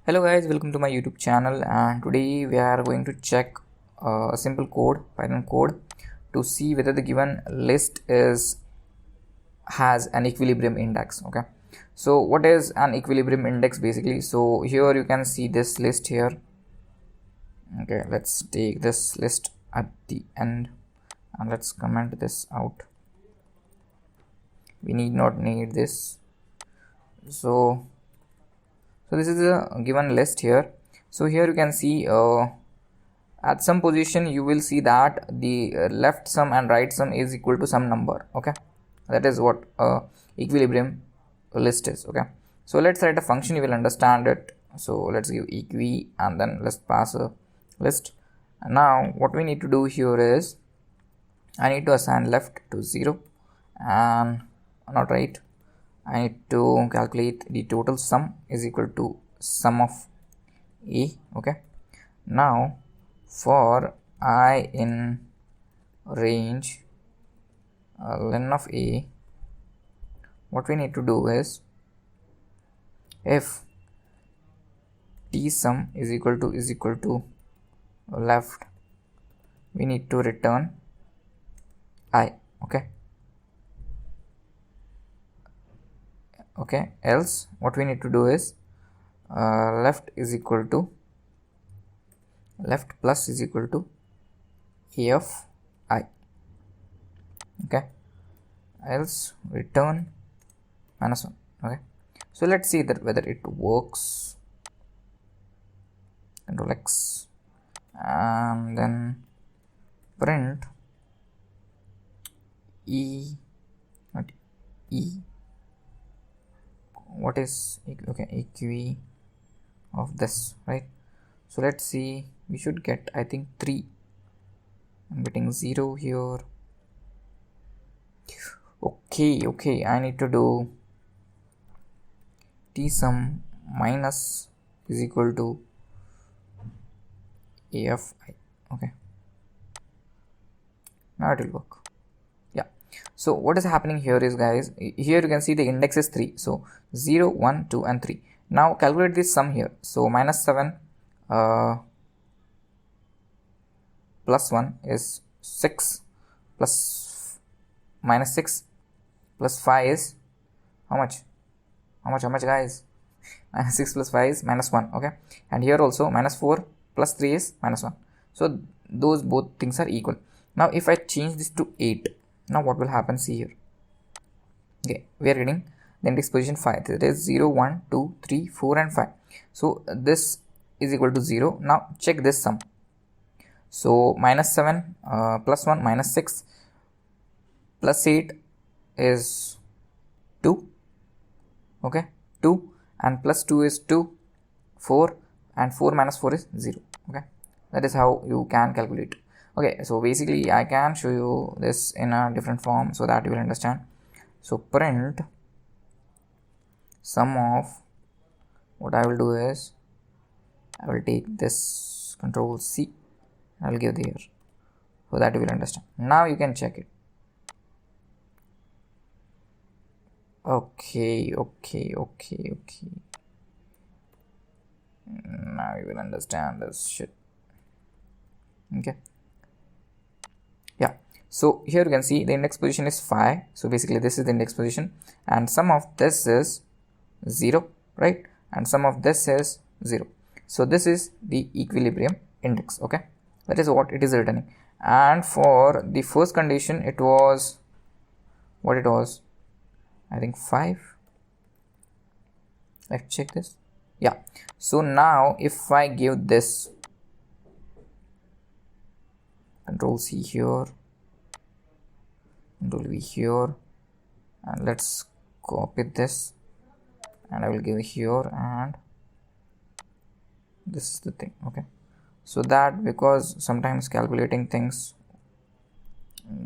Hello guys, welcome to my YouTube channel, and today we are going to check a simple code, Python code, to see whether the given list has an equilibrium index. Okay, so what is an equilibrium index basically? So here you can see this list here. Okay, let's take this list at the end and let's comment this out. We need this. So this is a given list here. So here you can see at some position you will see that the left sum and right sum is equal to some number. Okay, that is what equilibrium list is. Okay, so let's write a function, you will understand it. So let's give equi and then let's pass a list. And now what we need to do here is I need to assign left to 0 and not right. I need to calculate the total sum is equal to sum of a. Okay, now for I in range len of a, what we need to do is if t sum is equal to left, we need to return I. Okay, else what we need to do is left plus is equal to a of I. Okay, else return -1. Okay, so let's see that whether it works. Control X and then print what is equi of this, right? So let's see, we should get I think 3. I'm getting 0 here. Okay, I need to do t sum minus is equal to a of I. Okay, now it will work. So what is happening here is, guys, here you can see the index is 3. So 0, 1, 2 and 3. Now calculate this sum here. So -7 plus 1 is 6 plus -6 plus 5 is how much guys? 6 plus 5 is -1. Okay, and here also -4 plus 3 is -1. So those both things are equal. Now if I change this to 8, now what will happen? See here. Okay, we are getting the index position 5. That is 0, 1, 2, 3, 4 and 5. So this is equal to 0. Now check this sum. So -7 plus 1 -6 plus 8 is 2. Okay, 2 and plus 2 is 2, 4 and 4 minus 4 is 0. Okay, that is how you can calculate. Okay, so basically I can show you this in a different form so that you will understand. So print sum of, what I will do is I will take this control C, I will give the here so that you will understand. Now you can check it. Okay, now you will understand this shit. Okay, yeah, so here you can see the index position is 5. So basically this is the index position and sum of this is 0, right? And sum of this is 0. So this is the equilibrium index. Okay, that is what it is returning. And for the first condition, it was what it was, I think 5. Let's check this. Yeah, so now if I give this control C here, control V here, and let's copy this and I will give here, and this is the thing. Okay, so that because sometimes calculating things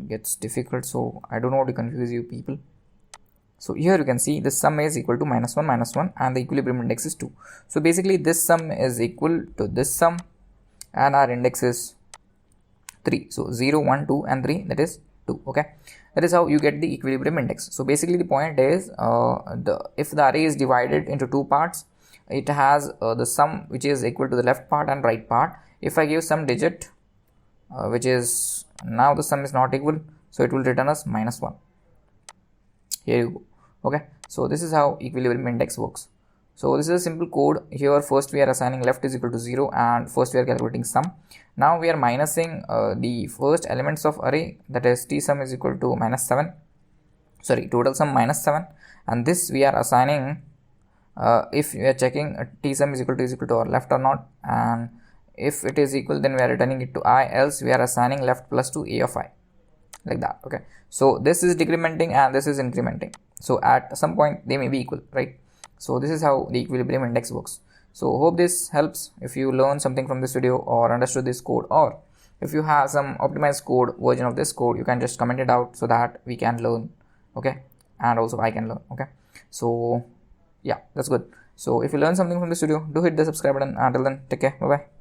gets difficult, so I don't want to confuse you people. So here you can see the sum is equal to -1 and the equilibrium index is 2. So basically this sum is equal to this sum and our index is 3. So 0, 1, 2 and 3, that is 2. Okay, that is how you get the equilibrium index. So basically the point is if the array is divided into two parts, it has the sum which is equal to the left part and right part. If I give some digit which is, now the sum is not equal, so it will return us -1. Here you go. Okay, so this is how equilibrium index works. So this is a simple code. Here first we are assigning left is equal to 0, and first we are calculating sum. Now we are minusing the first elements of array, that is t sum is equal to -7, sorry, total sum -7, and this we are assigning if we are checking t sum is equal to our left or not, and if it is equal, then we are returning it to I, else we are assigning left plus to a of I, like that. Okay, so this is decrementing and this is incrementing, so at some point they may be equal, right? So this is how the equilibrium index works. So hope this helps. If you learn something from this video or understood this code, or if you have some optimized code version of this code, you can just comment it out so that we can learn. Okay, and also I can learn. Okay, so yeah, that's good. So if you learn something from this video, do hit the subscribe button. Until then, take care. Bye bye.